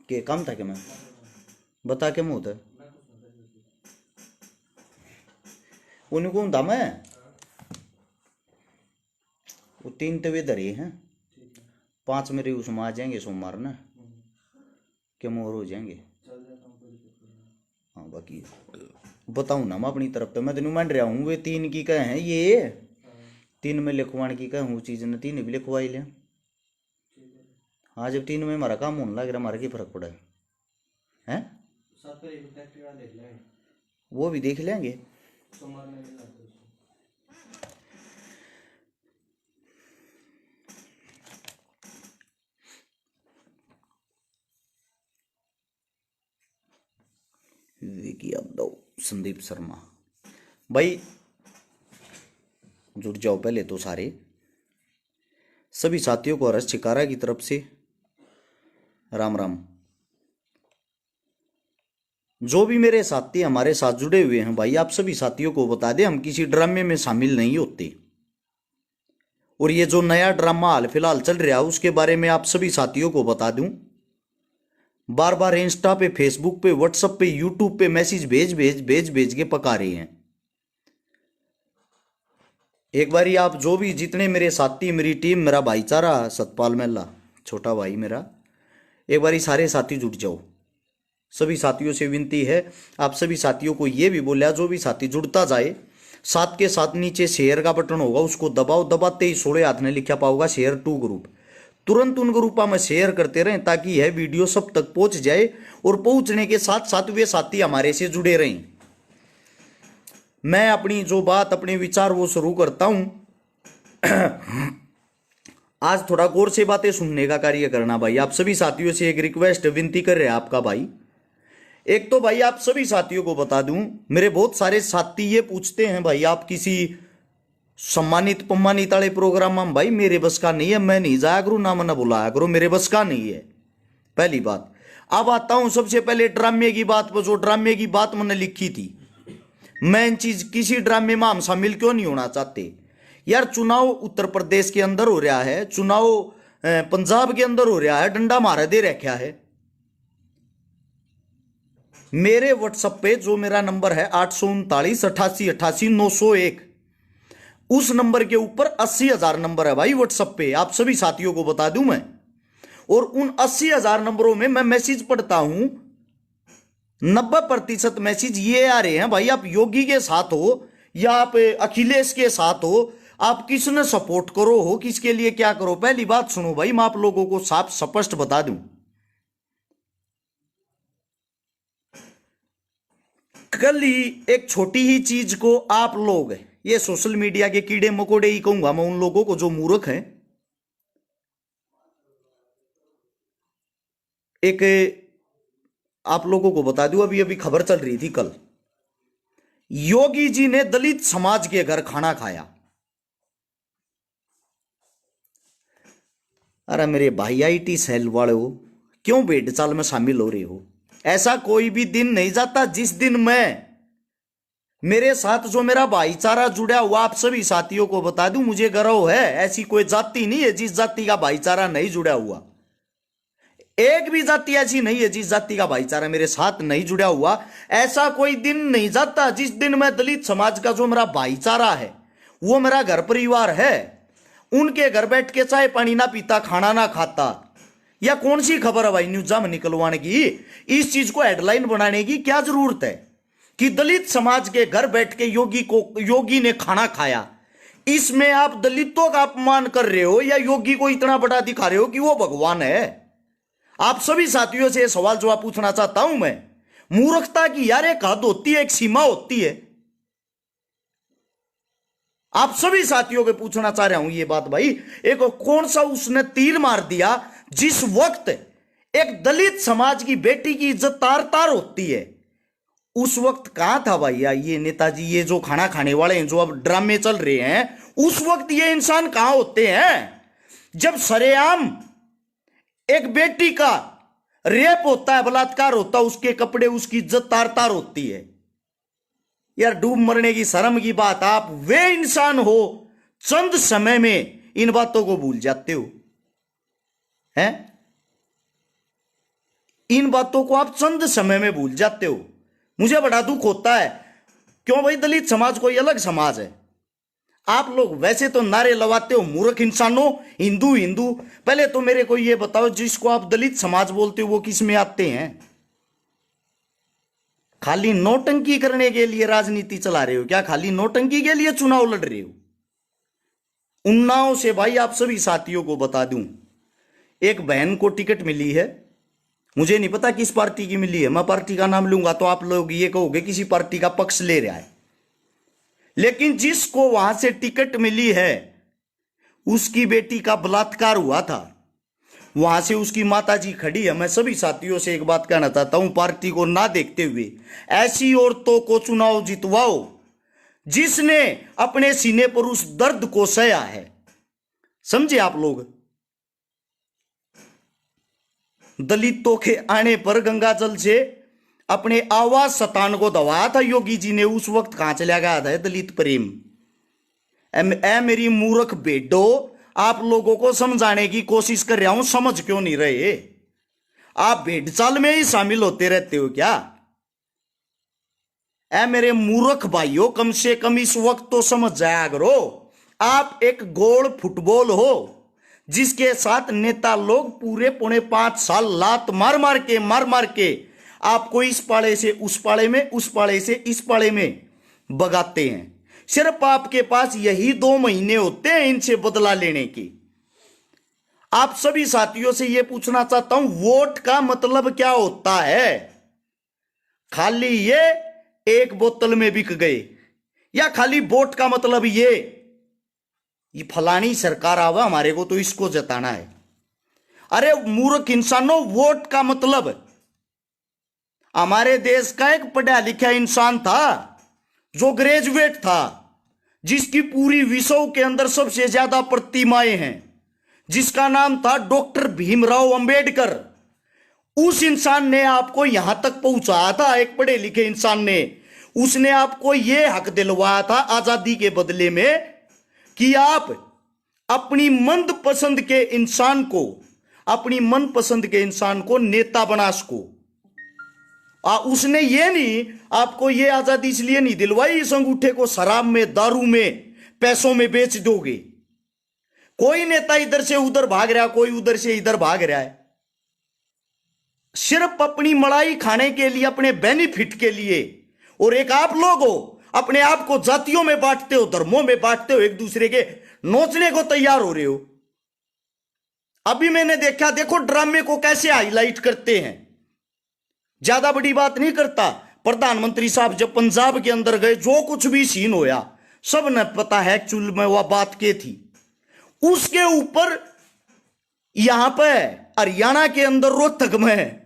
के काम था कि मैं बता के मुँह था उनको हूँ था मैं वो 3 तो इधर ही हैं 5 मेरे उसमें आ जाएंगे सोमवार ना के मोर हो जाएंगे। हाँ बाकी बताऊँ ना मैं अपनी तरफ तो मैं तेन मान रहा हूँ वे 3 की कह हैं ये 3 में लिखवाने की कह हूँ चीज़ ने 3 भी लिखवाई लिया। हाँ जब 3 में हमारा काम होने लग रहा हमारा की फर्क पड़ा है वो भी देख लेंगे। विकी यादव संदीप शर्मा भाई जुड़ जाओ पहले तो सारे सभी साथियों को हर्ष चिकारा की तरफ से राम राम। जो भी मेरे साथी हमारे साथ जुड़े हुए हैं भाई आप सभी साथियों को बता दें हम किसी ड्रामे में शामिल नहीं होते और ये जो नया ड्रामा हाल फिलहाल चल रहा है उसके बारे में आप सभी साथियों को बता दूं बार बार इंस्टा पे फेसबुक पे व्हाट्सएप पे यूट्यूब पे मैसेज भेज के पका रहे हैं। एक बारी आप जो भी जितने मेरे साथी मेरी टीम मेरा भाईचारा सतपाल मेला छोटा भाई मेरा एक बारी सारे साथी जुट जाओ। सभी साथियों से विनती है आप सभी साथियों को ये भी बोला जो भी साथी जुड़ता जाए साथ के साथ नीचे शेयर का बटन होगा उसको दबाओ दबाते ही 16 हाथ ने लिखा पाओगा शेयर टू ग्रुप तुरंत उन ग्रुपों में शेयर करते रहें ताकि यह वीडियो सब तक पहुंच जाए और पहुंचने के साथ साथ वे साथी हमारे से जुड़े रहें। मैं अपनी जो बात अपने विचार वो शुरू करता हूं। आज थोड़ा गौर से बातें सुनने का कार्य करना भाई आप सभी साथियों से एक रिक्वेस्ट विनती कर रहे हैं आपका भाई। एक तो भाई आप सभी साथियों को बता दूं मेरे बहुत सारे साथी ये पूछते हैं भाई आप किसी सम्मानित पम्मानित वाले प्रोग्राम में भाई मेरे बस का नहीं है मैं नहीं जाया करूं ना मना बुलाया करो मेरे बस का नहीं है पहली बात। अब आता हूं सबसे पहले ड्रामे की बात पर जो ड्रामे की बात मैंने लिखी थी मैं चीज किसी ड्रामे में हम शामिल क्यों नहीं होना चाहते यार। चुनाव उत्तर प्रदेश के अंदर हो रहा है चुनाव पंजाब के अंदर हो रहा है डंडा मारा दे रखा है। मेरे व्हाट्सएप पे जो मेरा नंबर है 839 88 88 901 उस नंबर के ऊपर 80,000 नंबर है भाई व्हाट्सएप पे आप सभी साथियों को बता दूं मैं और उन 80,000 नंबरों में मैं मैसेज पढ़ता हूं 90% मैसेज ये आ रहे हैं भाई आप योगी के साथ हो या आप अखिलेश के साथ हो आप किसने सपोर्ट करो हो किसके लिए क्या करो। पहली बात सुनो भाई मैं आप लोगों को साफ स्पष्ट बता दूं कल ही एक छोटी ही चीज को आप लोग ये सोशल मीडिया के कीड़े मकोड़े ही कहूंगा मैं उन लोगों को जो मूर्ख हैं एक आप लोगों को बता दूं अभी अभी खबर चल रही थी कल योगी जी ने दलित समाज के घर खाना खाया। अरे मेरे भाई आईटी सेल वाले हो क्यों भेड़ चाल में शामिल हो रहे हो। ऐसा कोई भी दिन नहीं जाता जिस दिन मैं मेरे साथ जो मेरा भाईचारा जुड़ा हुआ आप सभी साथियों को बता दूं मुझे गर्व है ऐसी कोई जाति नहीं है जिस जाति का भाईचारा नहीं जुड़ा हुआ। एक भी जाति ऐसी नहीं है जिस जाति का भाईचारा मेरे साथ नहीं जुड़ा हुआ। ऐसा कोई दिन नहीं जाता जिस दिन मैं दलित समाज का जो मेरा भाईचारा है वो मेरा घर परिवार है उनके घर बैठ के चाय पानी ना पीता खाना ना खाता। या कौन सी खबर है भाई न्यूज़ा में निकलवाने की इस चीज को हेडलाइन बनाने की क्या जरूरत है कि दलित समाज के घर बैठ के योगी ने खाना खाया। इसमें आप दलितों का अपमान कर रहे हो या योगी को इतना बड़ा दिखा रहे हो कि वो भगवान है। आप सभी साथियों से सवाल जवाब पूछना चाहता हूं मैं मूर्खता की यार एक हद होती है एक सीमा होती है। आप सभी साथियों को पूछना चाह रहा हूं ये बात भाई एक कौन सा उसने तीर मार दिया जिस वक्त एक दलित समाज की बेटी की इज्जत तार तार होती है उस वक्त कहां था भैया ये नेताजी ये जो खाना खाने वाले हैं जो अब ड्रामे चल रहे हैं उस वक्त ये इंसान कहां होते हैं जब सरेआम एक बेटी का रेप होता है बलात्कार होता है उसके कपड़े उसकी इज्जत तार तार होती है। यार डूब मरने की शर्म की बात आप वे इंसान हो चंद समय में इन बातों को भूल जाते हो हैं। इन बातों को आप चंद समय में भूल जाते हो। मुझे बड़ा दुख होता है। क्यों भाई? दलित समाज कोई अलग समाज है। आप लोग वैसे तो नारे लगाते हो मूर्ख इंसानों, हिंदू हिंदू। पहले तो मेरे को ये बताओ, जिसको आप दलित समाज बोलते हो वो किस में आते हैं? खाली नौटंकी करने के लिए राजनीति चला रहे हो क्या? खाली नौटंकी के लिए चुनाव लड़ रहे हो? उन्नाव से भाई आप सभी साथियों को बता दूं, एक बहन को टिकट मिली है। मुझे नहीं पता किस पार्टी की मिली है, मैं पार्टी का नाम लूंगा तो आप लोग ये कहोगे किसी पार्टी का पक्ष ले रहा है। लेकिन जिसको वहां से टिकट मिली है उसकी बेटी का बलात्कार हुआ था। वहां से उसकी माताजी खड़ी है। मैं सभी साथियों से एक बात कहना चाहता हूं, पार्टी को ना देखते हुए ऐसी औरतों को चुनाव जितवाओ जिसने अपने सीने पर उस दर्द को सहा है। समझे आप लोग? दलितों के आने पर गंगाजल से अपने आवाज सतान को दबाया था योगी जी ने। उस वक्त कहां चला गया था दलित प्रेम? ए मेरी मूर्ख बेटो, आप लोगों को समझाने की कोशिश कर रहा हूं, समझ क्यों नहीं रहे? आप भेड़चाल में ही शामिल होते रहते हो क्या? ए मेरे मूर्ख भाइयों, कम से कम इस वक्त तो समझ जाया करो। आप एक गोल फुटबॉल हो जिसके साथ नेता लोग पूरे 4.5 साल लात मार मार के आपको इस पाले से उस पाले में, उस पाले से इस पाले में बगाते हैं। सिर्फ आपके पास यही 2 महीने होते हैं इनसे बदला लेने की। आप सभी साथियों से यह पूछना चाहता हूं, वोट का मतलब क्या होता है? खाली ये एक बोतल में बिक गए, या खाली वोट का मतलब ये फलानी सरकार आवा हमारे को तो इसको जताना है? अरे मूर्ख इंसानों, वोट का मतलब हमारे देश का एक पढ़ा लिखा इंसान था जो ग्रेजुएट था, जिसकी पूरी विश्व के अंदर सबसे ज्यादा प्रतिमाएं हैं, जिसका नाम था डॉक्टर भीमराव अंबेडकर। उस इंसान ने आपको यहां तक पहुंचाया था, एक पढ़े लिखे इंसान ने। उसने आपको यह हक दिलवाया था आजादी के बदले में कि आप अपनी मनपसंद के इंसान को, अपनी मनपसंद के इंसान को नेता बना सको। उसने ये नहीं, आपको ये आजादी इसलिए नहीं दिलवाई इस अंगूठे को शराब में, दारू में, पैसों में बेच दोगे। कोई नेता इधर से उधर भाग रहा, कोई उधर से इधर भाग रहा है, सिर्फ अपनी मलाई खाने के लिए, अपने बेनिफिट के लिए। और एक आप लोग हो, अपने आप को जातियों में बांटते हो, धर्मों में बांटते हो, एक दूसरे के नोचने को तैयार हो रहे हो। अभी मैंने देखा, देखो ड्रामे को कैसे हाईलाइट करते हैं। ज्यादा बड़ी बात नहीं करता। प्रधानमंत्री साहब जब पंजाब के अंदर गए, जो कुछ भी सीन होया सब न पता है एक्चुअल में वह बात क्या थी। उसके ऊपर यहां पे हरियाणा के अंदर रोहतक में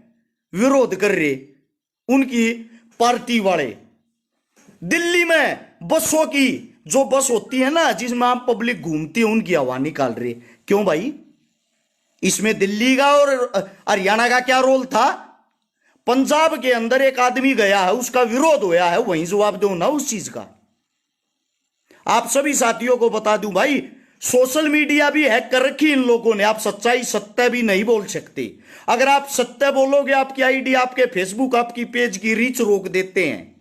विरोध कर रहे उनकी पार्टी वाले। दिल्ली में बसों की जो बस होती है ना, जिसमें आप पब्लिक घूमती है, उनकी हवा निकाल रहे। क्यों भाई? इसमें दिल्ली का और हरियाणा का क्या रोल था? पंजाब के अंदर एक आदमी गया है, उसका विरोध होया है, वहीं जवाब दो ना उस चीज का। आप सभी साथियों को बता दूं भाई, सोशल मीडिया भी हैक कर रखी इन लोगों ने। आप सच्चाई सत्य भी नहीं बोल सकते। अगर आप सत्य बोलोगे, आपकी आईडी, आपके फेसबुक, आपकी पेज की रीच रोक देते हैं।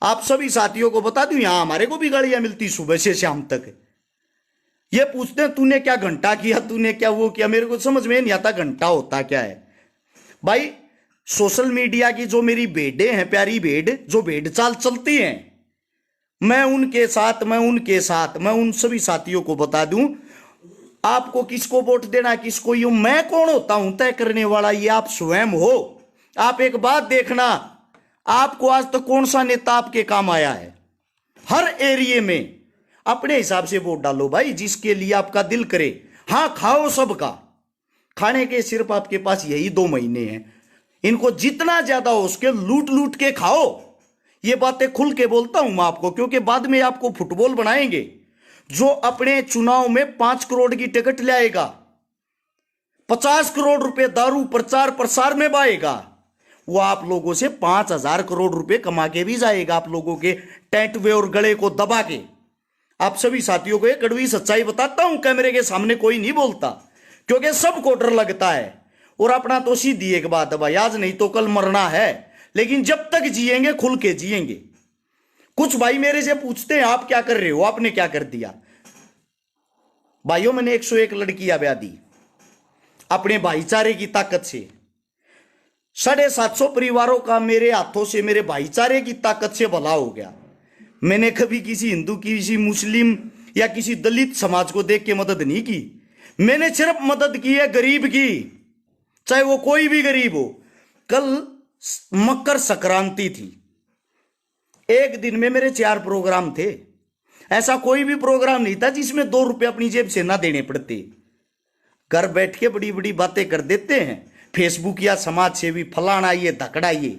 आप सभी साथियों को बता दूं, यहां हमारे को भी गालियां मिलती सुबह से शाम तक। ये पूछते हैं तूने क्या घंटा किया, तूने क्या वो किया। मेरे को समझ में नहीं आता घंटा होता क्या है। भाई सोशल मीडिया की जो मेरी भेड़ें हैं, प्यारी भेड़, जो भेड़ चाल चलती हैं, मैं उनके साथ मैं उन सभी साथियों को बता दूं, आपको किसको वोट देना, किसको यूं, मैं कौन होता हूं तय करने वाला? ये आप स्वयं हो। आप एक बात देखना, आपको आज तक कौन सा नेता आपके काम आया है? हर एरिया में अपने हिसाब से वोट डालो भाई, जिसके लिए आपका दिल करे। हां, खाओ सबका, खाने के सिर्फ आपके पास यही 2 महीने हैं। इनको जितना ज्यादा हो उसके लूट लूट के खाओ। ये बातें खुल के बोलता हूं मैं आपको, क्योंकि बाद में आपको फुटबॉल बनाएंगे। जो अपने चुनाव में 5 करोड़ की टिकट लाएगा, 50 करोड़ रुपए दारू प्रचार प्रसार में बाएगा, वो आप लोगों से 5,000 करोड़ रुपए कमा के भी जाएगा, आप लोगों के टैटवे और गले को दबा के। आप सभी साथियों को एक कड़वी सच्चाई बताता हूं, कैमरे के सामने कोई नहीं बोलता, क्योंकि सबको डर लगता है। और अपना तो सीधी एक बात है भाई, आज नहीं तो कल मरना है, लेकिन जब तक जिएंगे खुल के जिएंगे। कुछ भाई मेरे से पूछते हैं आप क्या कर रहे हो, आपने क्या कर दिया। भाइयों मैंने 101 लड़कियां ब्याह दी अपने भाईचारे की ताकत से। 750 परिवारों का मेरे हाथों से, मेरे भाईचारे की ताकत से भला हो गया। मैंने कभी किसी हिंदू, किसी मुस्लिम या किसी दलित समाज को देख के मदद नहीं की। मैंने सिर्फ मदद की है गरीब की, चाहे वो कोई भी गरीब हो। कल मकर संक्रांति थी, एक दिन में मेरे 4 प्रोग्राम थे। ऐसा कोई भी प्रोग्राम नहीं था जिसमें 2 रुपए अपनी जेब से ना देने पड़ते। घर बैठ के बड़ी बड़ी बातें कर देते हैं फेसबुक या समाज से भी, फलाना ये धकड़ा ये।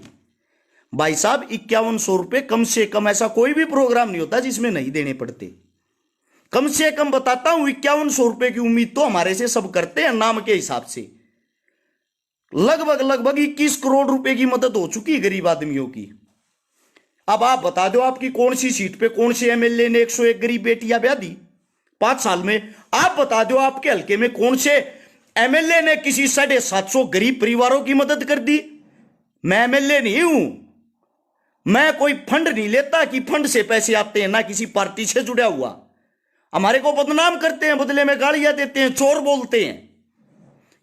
भाई साहब 5100 रुपए कम से कम, ऐसा कोई भी प्रोग्राम नहीं होता जिसमें नहीं देने पड़ते। कम से कम बताता हूं 5100 रुपए की उम्मीद तो हमारे से सब करते हैं नाम के हिसाब से। लगभग 21 करोड़ रुपए की मदद हो चुकी है गरीब आदमियों की। अब आप बता दो आपकी कौन सी सीट पे कौन से एमएलए ने 101 गरीब बेटियां ब्याह दी 5 साल में। आप बता दो आपके हल्के में कौन से एमएलए ने किसी 750 गरीब परिवारों की मदद कर दी। मैं एमएलए नहीं हूं, मैं कोई फंड नहीं लेता कि फंड से पैसे आते हैं, ना किसी पार्टी से जुड़ा हुआ। हमारे को बदनाम करते हैं, बदले में गालियां देते हैं, चोर बोलते हैं।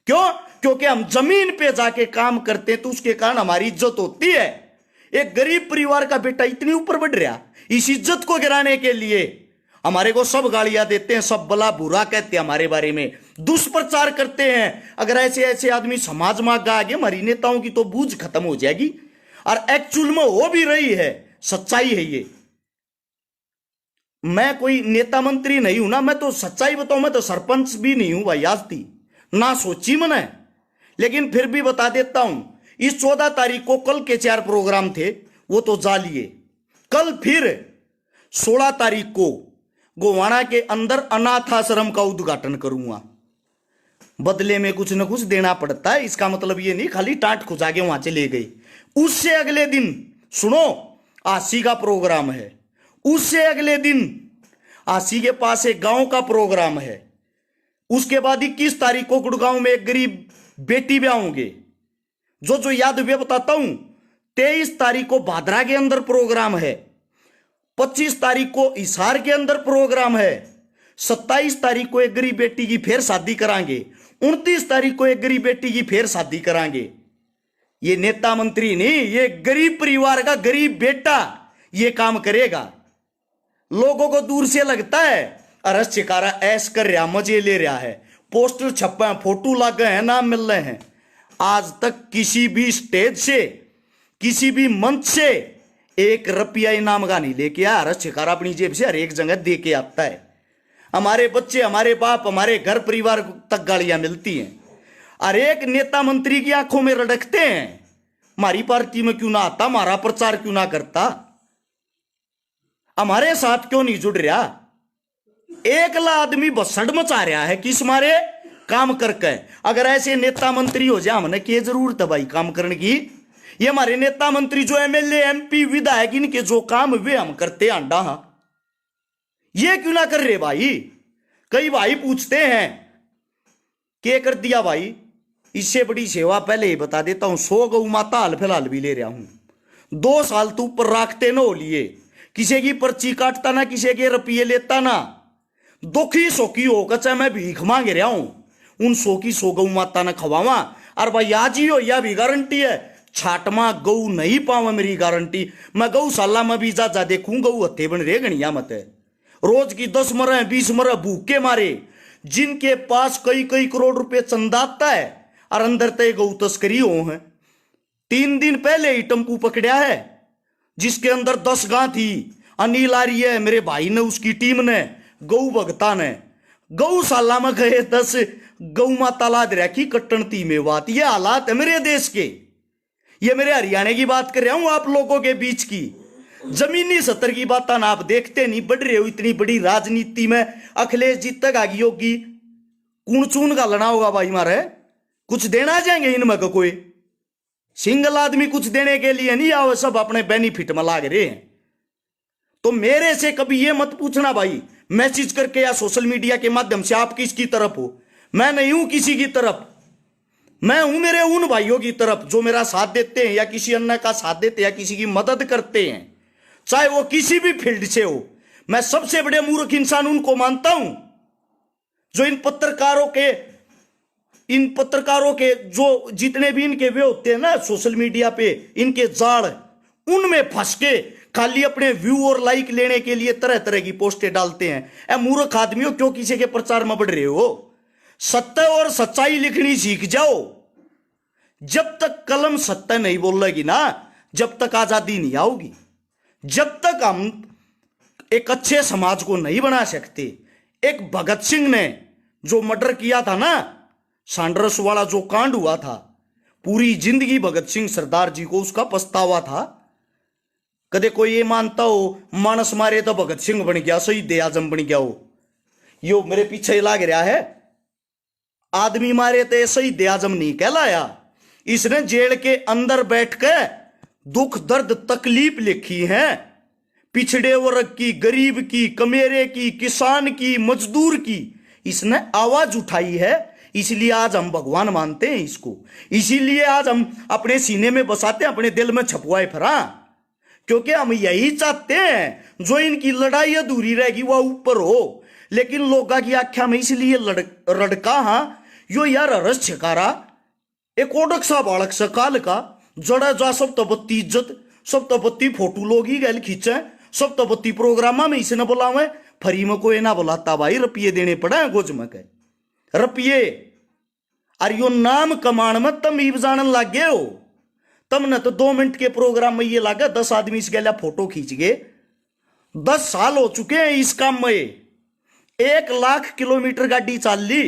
क्यों? क्योंकि हम जमीन पे जाके काम करते हैं तो उसके कारण हमारी इज्जत होती है। एक गरीब परिवार का बेटा इतनी ऊपर बढ़ रहा, इस इज्जत को गिराने के लिए हमारे को सब गालियां देते हैं, सब भला बुरा कहते हैं, हमारे बारे में दुष्प्रचार करते हैं। अगर ऐसे ऐसे आदमी समाज में आगे, हमारी नेताओं की तो बूझ खत्म हो जाएगी। और एक्चुअल में हो भी रही है, सच्चाई है ये। मैं कोई नेता मंत्री नहीं हूं ना, मैं तो सच्चाई बताऊं, मैं तो सरपंच भी नहीं हूं भाई, आज थी ना सोची मैंने, लेकिन फिर भी बता देता हूं। इस 14 तारीख को कल के 4 प्रोग्राम थे, वो तो जा लिए। कल फिर 16 तारीख को गोवाना के अंदर अनाथ आश्रम का उद्घाटन करूंगा। बदले में कुछ न कुछ देना पड़ता है, इसका मतलब ये नहीं खाली टांट खुजा के वहां चले गए। उससे अगले दिन सुनो, आसी का प्रोग्राम है। उससे अगले दिन आसी के पास एक गांव का प्रोग्राम है। उसके बाद 21 तारीख को गुड़गांव में एक गरीब बेटी ब्याह होंगे। जो याद हुए बताता हूं। 23 तारीख को भादरा के अंदर प्रोग्राम है। 25 तारीख को हिसार के अंदर प्रोग्राम है। 27 तारीख को एक गरीब बेटी की फिर शादी करांगे। 29 तारीख को एक गरीब बेटी की फिर शादी करांगे। ये नेता मंत्री नहीं, ये गरीब परिवार का गरीब बेटा ये काम करेगा। लोगों को दूर से लगता है अरे चिकारा ऐश कर रहा, मजे ले रहा है, पोस्टर छपे, फोटो लगे हैं, नाम मिल रहे हैं। आज तक किसी भी स्टेज से, किसी भी मंच से 1 रुपया इनाम का नहीं लेके आया। अरे चिकारा अपनी जेब से हर एक जगह दे के आता है। हमारे बच्चे, हमारे बाप, हमारे घर परिवार तक गालियां मिलती हैं। और एक नेता मंत्री की आंखों में रड़कते हैं, हमारी पार्टी में क्यों ना आता, हमारा प्रचार क्यों ना करता, हमारे साथ क्यों नहीं जुड़ रहा। एकला आदमी बसड़ मचा रहा है किस मारे, काम करके। अगर ऐसे नेता मंत्री हो जाए, हमने क्या जरूरत है भाई काम करने की। ये हमारे नेता मंत्री जो एमएलए, एमपी, विधायक, इनके जो काम वे हम करते अंडा, ये क्यों ना कर रहे भाई। कई भाई पूछते हैं क्या कर दिया भाई। इससे बड़ी सेवा पहले ही बता देता हूं, 100 गौ माता हाल फिलहाल भी ले रहा हूं। 2 साल तो ऊपर रखते न हो लिए, किसी की पर्ची काटता ना, किसी के रुपये लेता ना। दुखी सोखी होकर चाहे मैं भीख मांग रहा हूं, उन 100 की 100 गौ माता ने खवावा। और भाई आज ही हो, यह भी गारंटी है, छाटमा गौ नहीं पावा, मेरी गारंटी। मैं गौशाला में भी जा देखूं, गौ हत्थे बन रहे गणिया मत है। रोज की 10 मरे 20 मरे भूखे मारे, जिनके पास कई कई करोड़ रुपए चंदा आता है और अंदर तय गौ तस्करी हो है। 3 दिन पहले ही टेम्पू पकड़ा है जिसके अंदर 10 गां थी। अनिल आर्य है मेरे भाई ने, उसकी टीम ने, गौ भगता ने गौशाला में गए 10 गौ माता लाद रखी कट्टन ती में बात। ये हालात है मेरे देश के। ये मेरे हरियाणा की बात कर रहा हूं, आप लोगों के बीच की जमीनी सतर की बात ना आप देखते नहीं बढ़ रहे हो। इतनी बड़ी राजनीति में अखिलेश जी तक आगी होगी, कूण चून का लड़ा होगा भाई मारे। कुछ देना चाहेंगे इनमें का कोई सिंगल आदमी कुछ देने के लिए नहीं आओ, सब अपने बेनिफिट में लाग रहे हैं। तो मेरे से कभी ये मत पूछना भाई मैसेज करके या सोशल मीडिया के माध्यम से आप किसकी तरफ हो। मैं नहीं हूं किसी की तरफ, मैं हूं मेरे उन भाइयों की तरफ जो मेरा साथ देते हैं या किसी अन्य का साथ देते हैं या किसी की मदद करते हैं, चाहे वो किसी भी फील्ड से हो। मैं सबसे बड़े मूर्ख इंसान उनको मानता हूं जो इन पत्रकारों के जो जितने भी इनके वे होते हैं ना सोशल मीडिया पे, इनके जाल, उनमें फंस के खाली अपने व्यू और लाइक लेने के लिए तरह तरह की पोस्टें डालते हैं। ए मूर्ख आदमियों, क्यों किसी के प्रचार में बढ़ रहे हो? सत्य और सच्चाई लिखनी सीख जाओ। जब तक कलम सत्य नहीं बोलेगी ना, जब तक आजादी नहीं आओगी, जब तक हम एक अच्छे समाज को नहीं बना सकते। एक भगत सिंह ने जो मर्डर किया था ना, सांड्रस वाला जो कांड हुआ था, पूरी जिंदगी भगत सिंह सरदार जी को उसका पछतावा था। कदे कोई ये मानता हो मानस मारे तो भगत सिंह बन गया, शहीद आजम बन गया हो? यो मेरे पीछे लाग रहा है, आदमी मारे तो शहीद आजम नहीं कहलाया। इसने जेल के अंदर बैठ के दुख दर्द तकलीफ लिखी है, पिछड़े वर्ग की, गरीब की, कमेरे की, किसान की, मजदूर की इसने आवाज उठाई है। इसलिए आज हम भगवान मानते हैं इसको, इसीलिए आज हम अपने सीने में बसाते हैं, अपने दिल में छपवाए फरा, क्योंकि हम यही चाहते हैं जो इनकी लड़ाई अधूरी रहेगी वह ऊपर हो। लेकिन लोगों की आख्या में इसलिए रड़का हाँ यो यार रस छकारा एक ओडक सा बालक सकाल का जड़ा जा सब तबत्ती इज्जत, सब तबत्ती फोटो लोग ही गैल खींचे, सब तबत्ती प्रोग्रामा में इसे न बुलावे, फरी में कोई ना बुलाता भाई, रुपये देने पड़ा है गोज में के रुपये। और यो नाम कमान में तम ईब जानन लग गए हो। तम न तो 2 मिनट के प्रोग्राम में ये लगा 10 आदमी इस गैला फोटो खींच गए। 10 साल हो चुके हैं इस काम में, 1 लाख किलोमीटर गाड़ी चाल ली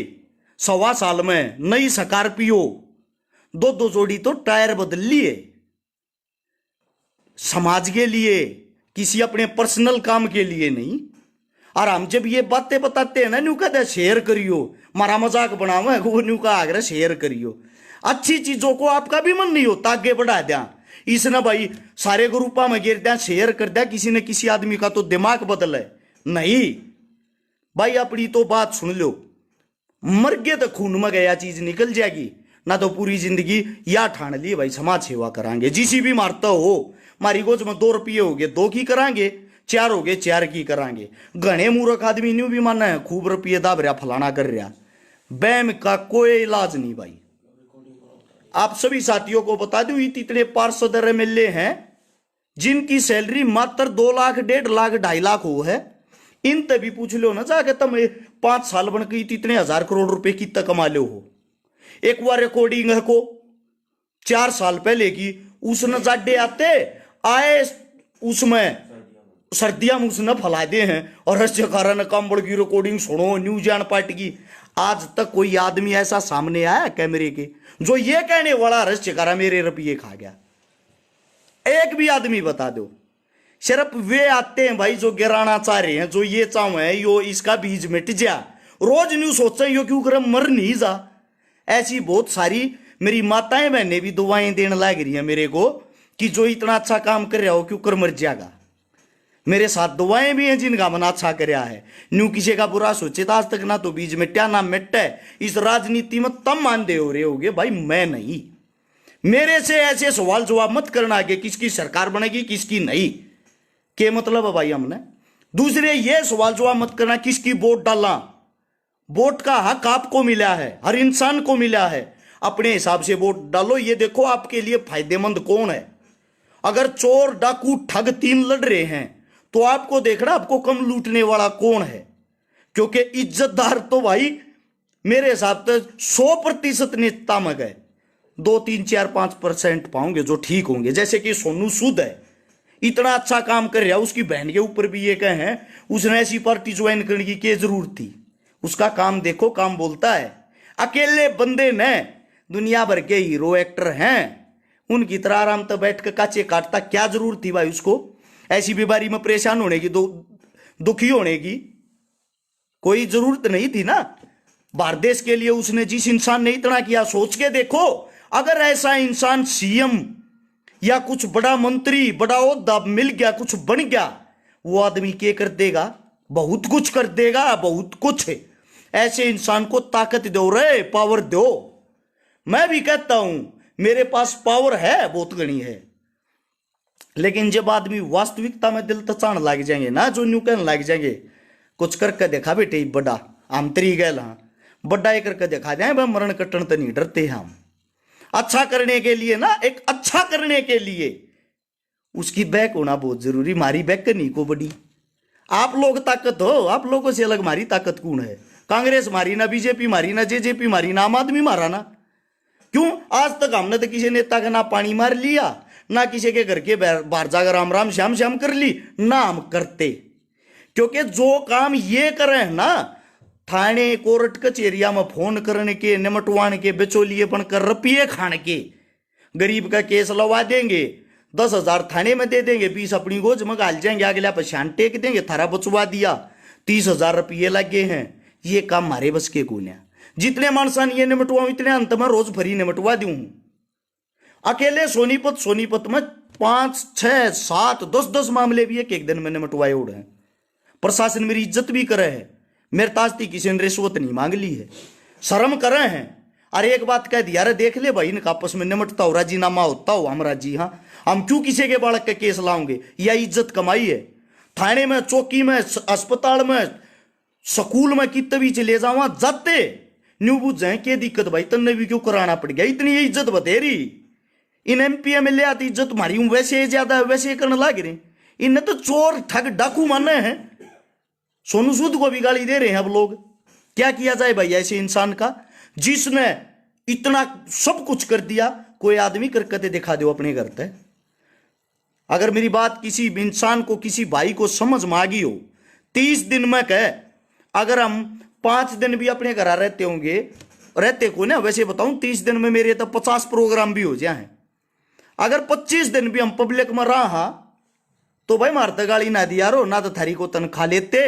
1.25 साल में, नई स्कॉर्पियो, 2 जोड़ी तो टायर बदल लिए समाज के लिए, किसी अपने पर्सनल काम के लिए नहीं। और हम जब ये बातें बताते हैं ना, न्यू कहते शेयर करियो, मारा मजाक बनावे वो न्यू का आग्रह शेयर करियो। अच्छी चीजों को आपका भी मन नहीं होता आगे बढ़ा दिया, इसने भाई सारे ग्रुपा में गिर दिया, शेयर कर दिया, किसी ने किसी आदमी का तो दिमाग बदल है नहीं भाई। अपनी तो बात सुन लो, मर गए तो खून में गया चीज निकल जाएगी ना, तो पूरी जिंदगी या ठान ली भाई समाज सेवा करांगे। जिसी भी मारता हो, मारी गोज में 2 रुपये हो गए 2 की करांगे, 4 हो गए 4 की करांगे। घने मूर्ख आदमी न्यू भी मानना है खूब रुपये दाब रहा फलाना कर रहा, बैम का कोई इलाज नहीं भाई। आप सभी साथियों को बता दूं, इतने पार्षद एमएलए हैं जिनकी सैलरी मात्र 2 लाख 1.5 लाख 2.5 लाख हो है। इन तभी पूछ लो ना जाके, तुम 5 साल बन के इतने 1000 करोड़ रुपए की तक कमा लो हो। एक बार रिकॉर्डिंग है को 4 साल पहले की, उसने जाडे आते आए उसमें सर्दियां में उसने फैला दे हैं, और हर्ष कारण कंबल की रिकॉर्डिंग सुनो न्यूज जान पार्टी की। आज तक कोई आदमी ऐसा सामने आया कैमरे के जो ये कहने वाला हर्ष चकारा मेरे रुपये खा गया? एक भी आदमी बता दो। सिर्फ वे आते हैं भाई जो गिराना चाह रहे हैं, जो ये चाहे यो इसका बीज मिट जा, रोज न्यू सोचे यो क्यों कर मर नहीं जा। ऐसी बहुत सारी मेरी माताएं बहनें भी दुआएं देने लग रही हैं मेरे को कि जो इतना अच्छा काम कर रहा हो क्यों कर मर जाएगा। मेरे साथ दुआएं भी हैं जिनका मन अच्छा करया है, न्यू किसी का बुरा सोचे तो आज तक ना तो बीज मिट्या ना मिट्टा है। इस राजनीति में तम मानदे हो रहे होगे भाई, मैं नहीं। मेरे से ऐसे सवाल जवाब मत करना कि किसकी सरकार बनेगी किसकी नहीं, के मतलब है भाई हमने। दूसरे ये सवाल जवाब मत करना किसकी वोट डालना, वोट का हक आपको मिला है, हर इंसान को मिला है, अपने हिसाब से वोट डालो। ये देखो आपके लिए फायदेमंद कौन है। अगर चोर डाकू ठग 3 लड़ रहे हैं तो आपको देखना आपको कम लूटने वाला कौन है, क्योंकि इज्जतदार तो भाई मेरे हिसाब से 100% नेता में गए 2, 3, 4, 5% पाओगे जो ठीक होंगे। जैसे कि सोनू सूद है, इतना अच्छा काम कर रहा है, उसकी बहन के ऊपर भी ये कहे उसने ऐसी पार्टी ज्वाइन करने की क्या जरूरत थी। उसका काम देखो, काम बोलता है। अकेले बंदे ने दुनिया भर के हीरो एक्टर हैं, उनकी तरह आराम तो बैठ कर काचे काटता, क्या जरूरत थी भाई उसको ऐसी बीमारी में परेशान होने की, दुखी होने की कोई जरूरत नहीं थी ना। भारत देश के लिए उसने जिस इंसान ने इतना किया, सोच के देखो अगर ऐसा इंसान सीएम या कुछ बड़ा मंत्री बड़ा ओहदा मिल गया, कुछ बन गया, वो आदमी क्या कर देगा? बहुत कुछ कर देगा, बहुत कुछ। ऐसे इंसान को ताकत दो रे, पावर दो। मैं भी कहता हूं मेरे पास पावर है, बहुत घनी है, लेकिन जब आदमी वास्तविकता में दिल तचाण लग जाएंगे ना, जो न्यू कहने लग जाएंगे कुछ करके देखा बेटे बड़ा, हम तरी गए बड़ा ये करके दिखा दें, मरण कटन तो नहीं डरते हम। अच्छा करने के लिए ना, एक अच्छा करने के लिए उसकी बैक होना बहुत जरूरी। मारी बैक नहीं को बड़ी, आप लोग ताकत हो, आप लोगों से अलग मारी ताकत कौन है? कांग्रेस मारी ना, बीजेपी मारी ना, जेजेपी मारी ना, आम आदमी मारा ना। क्यों? आज तक हमने तो किसी नेता का ना पानी मार लिया, ना किसी के घर के बाहर जाकर राम राम श्याम श्याम कर ली, ना हम करते। क्योंकि जो काम ये करे ना, थाने कोर्ट कचेरिया में फोन करने के, निमटवान के, बिचौलिएपन कर रुपये खान के, गरीब का केस लवा देंगे, 10,000 थाने में दे देंगे, 20 अपनी गोज में गाल जाएंगे, अगला पछान टेक देंगे, थारा बचवा दिया, 30,000 रुपये लगे हैं। ये काम हमारे बस के कौन है? जितने मानसान ये निमटवाऊं इतने अंत में रोज भरी निमटवा दूं। अकेले सोनीपत में 5, 6, 7, 10 मामले भी एक दिन में निमटवाए उड़े हैं। प्रशासन मेरी इज्जत भी करे है, मेरे ताजती किसी ने रिश्वत नहीं मांग ली है, शर्म करे हैं। अरे एक बात कह दिया, अरे देख ले भाई, इनका आपस में निमटता हो, राजीनामा होता हो, हम राजी। हाँ, हम क्यों किसी के बालक के केस लाओगे? या इज्जत कमाई है। थाने में, चौकी में, अस्पताल में, स्कूल में कितने भी चले जाओ, वहां जाते न्यू बुझ जाए क्या दिक्कत भाई, तन्ने भी क्यों कराना पड़ गया? इतनी ये इज्जत बतेरी इन MP MLA आती इज्जत मारी वैसे ज्यादा वैसे करने लग रहे। इन्हें तो चोर ठग डाकू माने हैं, सोनू सूद को भी गाली दे रहे हैं अब लोग। क्या किया जाए भाई ऐसे इंसान का, जिसने इतना सब कुछ कर दिया? कोई आदमी करके दिखा दो अपने घर पे। अगर मेरी बात किसी इंसान को, किसी भाई को समझ में आ गई हो, 30 दिन में कह, अगर हम 5 दिन भी अपने घर रहते होंगे, रहते को ना, वैसे बताऊं 30 दिन में मेरे तो 50 प्रोग्राम भी हो जाए। अगर 25 दिन भी हम पब्लिक में रहा तो भाई मारते गाली ना दिया रो, ना तो थारी को तनख्वाह लेते,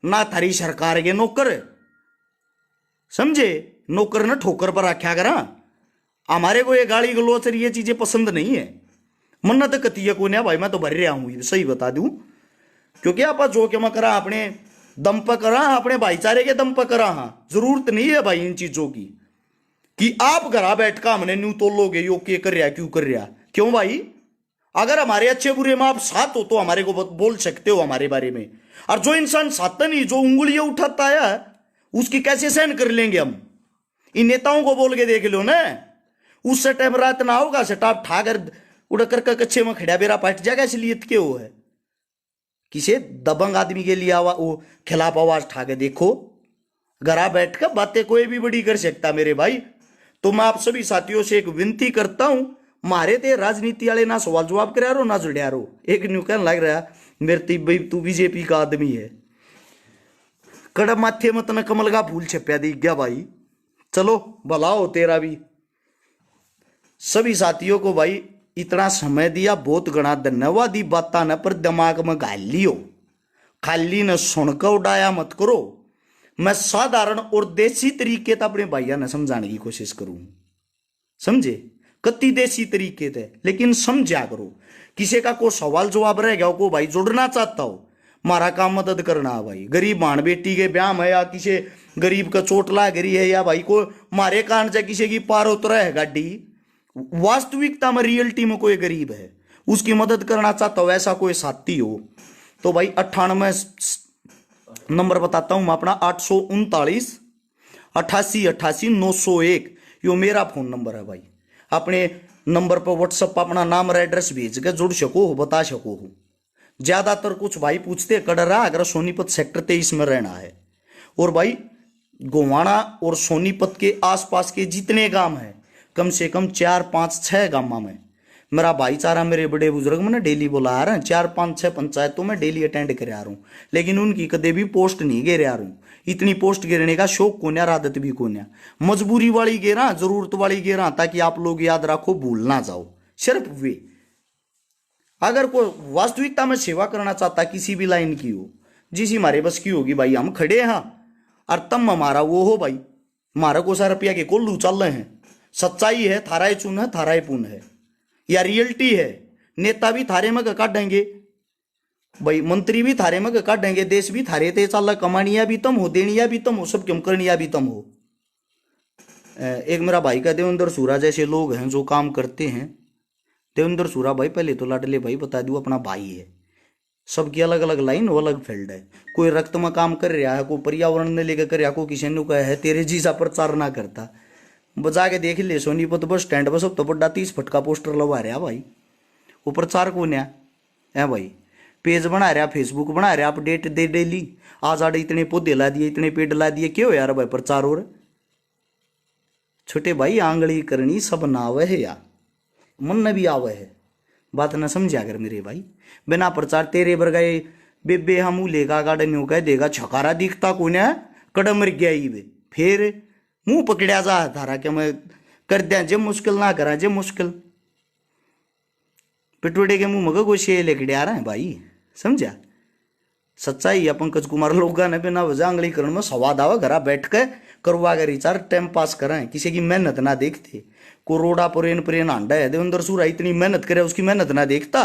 ना थारी सरकार के नौकर, समझे? नौकर ने ठोकर पर रखा करा। हमारे को ये गाली गलोच ये चीजें पसंद नहीं है। मन्ना तो कतिया को नहीं भाई, मैं तो भर रहा हूं, सही बता दूं। क्योंकि आप जो क्या मैं करा, अपने दम पर करा, अपने भाईचारे के दम पर करा। हाँ, जरूरत नहीं है भाई इन चीजों की कि आप घरा बैठ का हमने न्यू तो लोगे यो के कर रहा, क्यों कर रहा, क्यों भाई? अगर हमारे अच्छे बुरे में आप साथ हो तो हमारे को बोल सकते हो हमारे बारे में। और जो इंसान साथ नहीं, जो उंगलियां उठाता है, उसकी कैसे सहन कर लेंगे हम? इन नेताओं को बोल के देख लो ना, उससे टाइम रात ना होगा, सटाप ठाकर उड़ कर कच्चे में खड़ा बेरा पट जाएगा। इसलिए क्यों वो है, किसी दबंग आदमी के लिए वो खिलाफ आवाज ठा के देखो। घरा बैठ कर बातें कोई भी बड़ी कर सकता मेरे भाई। तो मैं आप सभी साथियों से एक विनती करता हूं, मारे ते राजनीति वाले ना सवाल जवाब करा रो, ना जुड़िया रो। एक न्यू कहने लग रहा मेरे भाई तू बीजेपी का आदमी है, कड़ा माथे मत न कमल का फूल छप्या दी गया भाई। चलो भला हो तेरा भी। सभी साथियों को भाई इतना समय दिया, बहुत गणा धन्यवाद। बात न पर दिमाग में घाल लियो, खाली न सुनकर उड़ाया मत करो। मैं साधारण और देसी तरीके से अपने भाइयों ने समझाने की कोशिश करूं, समझे? कति देसी तरीके थे, लेकिन समझा करो। किसी का कोई सवाल जवाब रह गया को भाई जुड़ना चाहता हो, मारा काम मदद करना है भाई। गरीब भाण बेटी के ब्याह में, या किसी गरीब का चोट लाग रही है, या भाई को मारे कान से किसी की पार उतर है गाड़ी, वास्तविकता में रियलिटी में कोई गरीब है, उसकी मदद करना चाहता हो, ऐसा कोई साथी हो तो भाई 98 नंबर बताता हूं मैं अपना, 839 88 88 901, यो मेरा फोन नंबर है भाई। अपने नंबर पर व्हाट्सएप पर अपना नाम और एड्रेस भेज के जुड़ सको हो, बता सको हो। ज्यादातर कुछ भाई पूछते कड़ रहा, अगर सोनीपत सेक्टर 23 में रहना है, और भाई गोवाना और सोनीपत के आसपास के जितने गांव हैं, कम से कम 4, 5, 6 गांव में मेरा भाईचारा, मेरे बड़े बुजुर्ग मैंने डेली बुला आ रहा है। 4, 5, 6 पंचायतों में डेली अटेंड कर आ रहा हूँ, लेकिन उनकी कदे भी पोस्ट नहीं गिर आ रहा हूँ। इतनी पोस्ट गिरने का शौक को ना, आदत भी को ना, मजबूरी वाली गिरा, जरूरत वाली गिरा, ताकि आप लोग याद रखो, भूल ना जाओ। सिर्फ वे, अगर कोई वास्तविकता में सेवा करना चाहता किसी भी लाइन की हो, जिस हमारे बस की होगी भाई, हम खड़े हैं। और तम हमारा वो हो भाई, हमारा को 100 रुपया के कोल्लू चल रहे हैं। सच्चाई है, थाराए चुन है, थाराए पुन है, या रियलिटी है। नेता भी थारे में काटेंगे, भाई मंत्री भी थारे में काटेंगे, देश भी थारे ते चल, कमानिया भी तुम हो, देनिया भी तुम हो, सब क्यों करनिया भी तुम हो। एक मेरा भाई का देवेंद्र सूरा जैसे लोग हैं जो काम करते हैं। देवेंद्र सूरा भाई पहले तो लाडले भाई बता दूं अपना भाई है, सबकी अलग अलग लाइन अलग फील्ड है। कोई रक्त में काम कर रहा है, कोई पर्यावरण ने लेकर कर रहा, कोई किसी ने कहा है तेरे जी सा प्रचार ना करता। बजा के देख ले सोनीपत बस स्टैंड पर सब तो बड़ा 30 फुट का पोस्टर लगा रहा भाई, वो प्रचार कौन है भाई। पेज बना रहा, फेसबुक बना रहा, अपडेट दे डेली, आज आड़े इतने पौधे ला दिए, इतने पेड़ ला दिए, क्यों यार भाई प्रचार। और छोटे भाई आंगली करनी सब ना आवे है या मन न भी आवे है, बात न समझा कर मेरे भाई। बिना प्रचार तेरे बरगाए बेबे हम लेगा गार्डन कह देगा, छकारा दिखता कौन है, कड़म मर गया ही वे, फिर मुंह पकड़िया जा थारा क्या मैं कर दिया, जब मुश्किल ना करा, जब मुश्किल पिटोड़े के मुंह मगर कोई लेके आ रहा है भाई, समझा। सच्चाई है पंकज कुमार लोगा ने बिना वजह आंगलीकरण में स्वाद आवा, घरा बैठ के करवा कर रिचार टाइम पास कराएं, किसी की मेहनत ना देखते। को रोड़ा परेन परेन हांडा है देवेंद्र सूरा इतनी मेहनत करे, उसकी मेहनत ना देखता।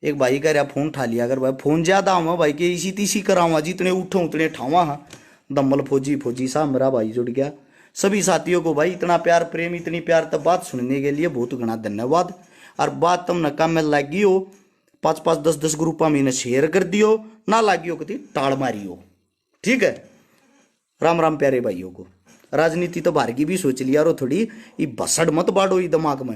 एक भाई कह रहा फोन उठा लिया अगर भाई, फोन ज्यादा हुआ भाई के इसी तीसी करावा, जितने उठो उतने ठावा। हाँ दम्मल फौजी फौजी सा मेरा भाई जुड़ गया। सभी साथियों को भाई इतना प्यार प्रेम, इतनी प्यार तब बात सुनने के लिए बहुत घना धन्यवाद। और बात तुम न काम में लगी हो 5-5 10-10 ग्रुपा में शेयर कर दियो, ना लागियो कति टाड़ मारियो, ठीक है। राम राम प्यारे भाइयों को। राजनीति तो बाहर की भी सोच लिया रो थोड़ी, ये भसड़ मत बाड़ो ये दिमाग में।